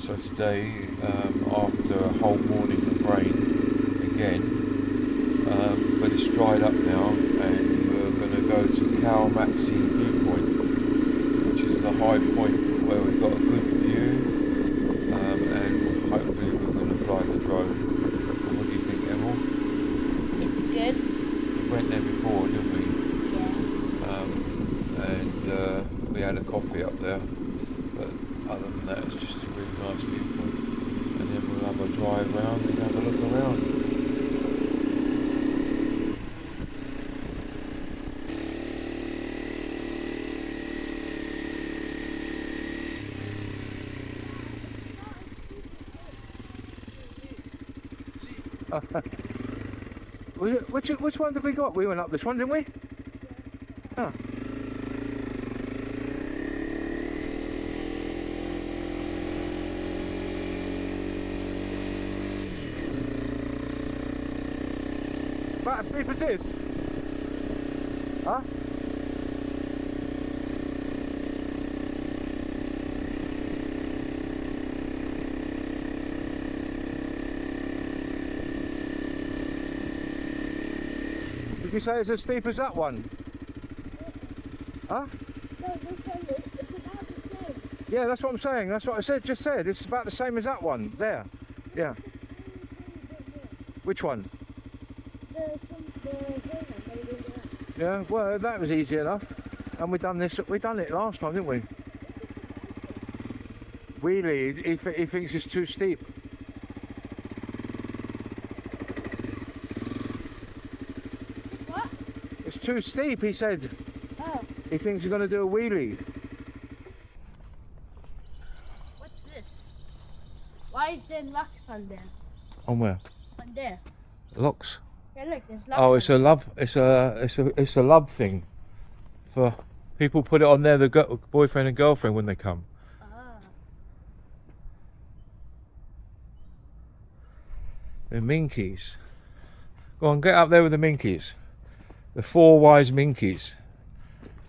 So today, after a whole morning of rain again, but it's dried up now, and we're going to go to Khao Mats Viewpoint, which is the high point where we've got a good view, and hopefully we're going to fly the drone. What do you think, Emil? It's good. We went there before, didn't we? Yeah. And we had a coffee up there, but other than that it's just a really nice viewpoint, and then we'll have a drive round and have a look around. Which one did we got? We went up this one, didn't we? Oh. About as steep as this? Huh? Did you say it's as steep as that one? Huh? No, this one, it's about the same. Yeah, that's what I'm saying. That's what I just said. It's about the same as that one. There. Yeah. Which one? The Yeah, well, that was easy enough. And we done it last time, didn't we? Really, he thinks it's too steep. What? It's too steep, he said. Oh. He thinks you're going to do a wheelie. What's this? Why is there locks on there? On where? On there. Locks. Yeah, look, there's locks. Oh, it's a love. It's a love thing. For people put it on there, the boyfriend and girlfriend when they come. Ah. The minkies. Go on, get up there with the minkies. The 4 wise minkies.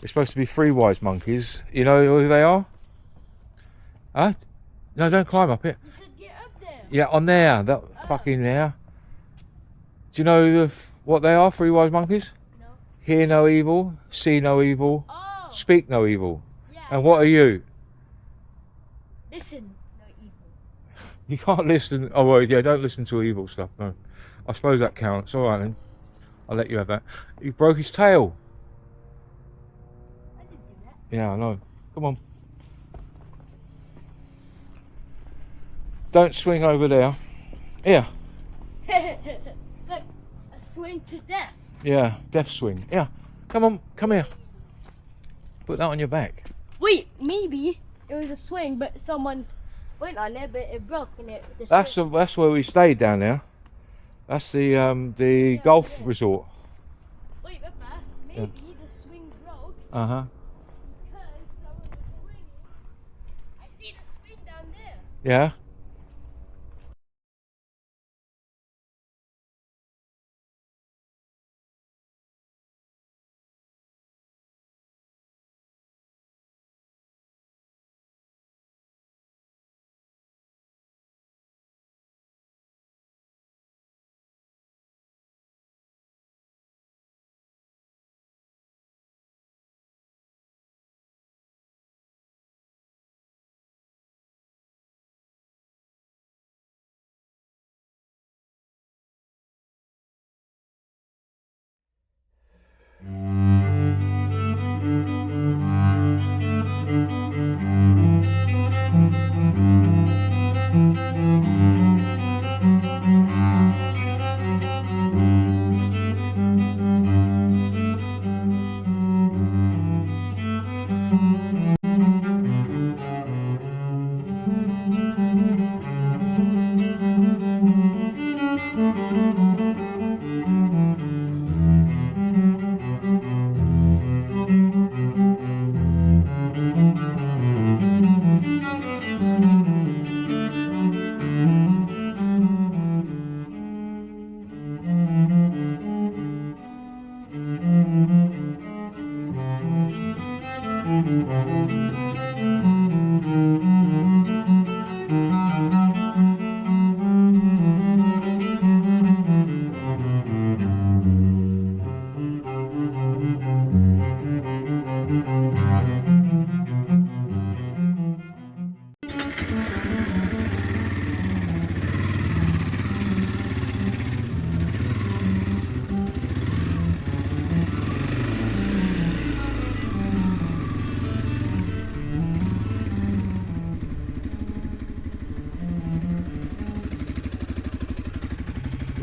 They're supposed to be 3 wise monkeys. You know who they are? Huh? No, don't climb up it. You said get up there. Yeah, on there. That fucking there. Do you know what they are? 3 wise monkeys? No. Hear no evil, see no evil, Oh. speak no evil. Yeah. And what are you? Listen, no evil. You can't listen. Oh, well, yeah, don't listen to evil stuff. No. I suppose that counts. All right, then. I'll let you have that. He broke his tail. I didn't do that. Yeah, I know. Come on. Don't swing over there. Here. Look, a swing to death. Yeah, death swing. Yeah. Come on, come here. Put that on your back. Wait, maybe it was a swing, but someone went on it, but it broke and it. That's where we stayed down there. That's the golf resort. Wait, Papa, maybe the swing broke Uh-huh. because someone was swinging. I see the swing down there. Yeah.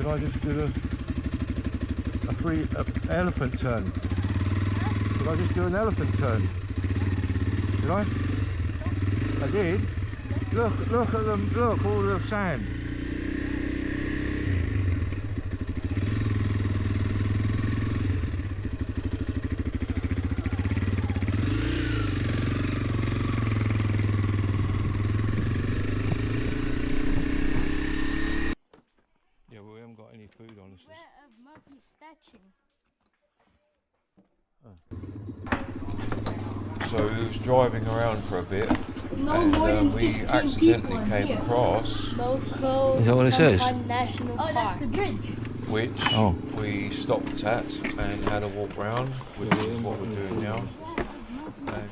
Should I just do a free elephant turn? Should I just do an elephant turn? Did I? I did. Look at them. Look, all the sand. Yeah, well, we haven't got any food on us. Where of monkey statue? So we was driving around for a bit. No and, more than we 15 accidentally people in came here. across Local Is that what it says? Chumphon National Park. That's the bridge. which we stopped at and had a walk round, which is what we're doing now. And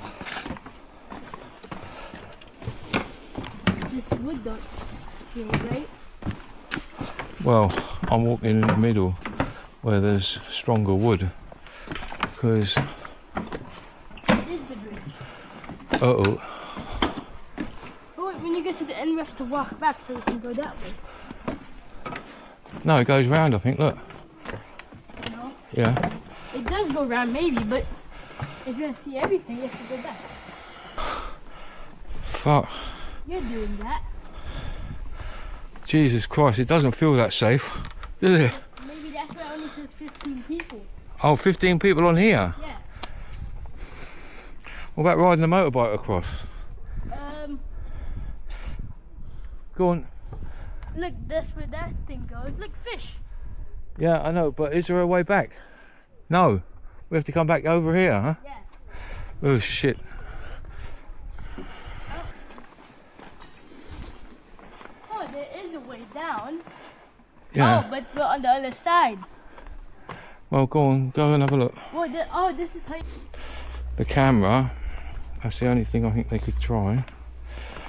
This wood don't feel great. Well, I'm walking in the middle where there's stronger wood because It is the bridge. oh, Oh wait, when you get to the end we have to walk back so we can go that way. no, it goes round. I think. Look, No? yeah. It does go round maybe, but if you want to see everything you have to go back. Fuck. You're doing that. Jesus Christ, it doesn't feel that safe, does it? Maybe that's why it only says 15 people. Oh, 15 people on here. Yeah. What about riding a motorbike across? Go on. Look, that's where that thing goes. Look, fish. Yeah, I know, but is there a way back? No. We have to come back over here, huh? Yeah. Oh, shit. Oh, there is a way down. Yeah. Oh, but we're on the other side. Well, go on, go and have a look. Oh, this is how you... The camera, that's the only thing I think they could try.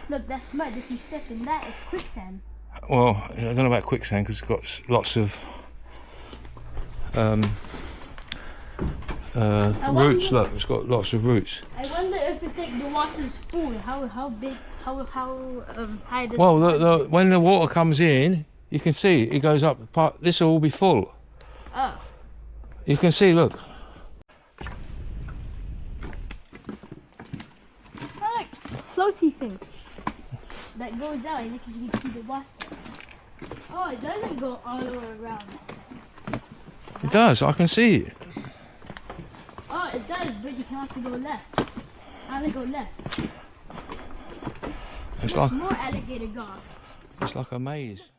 Look, that's mud. If you step in that, it's quicksand. Well, I don't know about quicksand because it's got lots of roots. Look, it's got lots of roots. I wonder if it's like the water's full, how big, how high this... Well, when the water comes in, you can see it goes up. This will all be full. Oh. You can see, look. I like floaty things that goes out and you can see the water. Oh, it doesn't go all the way around. It does, I can see it. Oh, it does, but you can also go left. I only go left. It's like, More alligator gone. it's like a maze.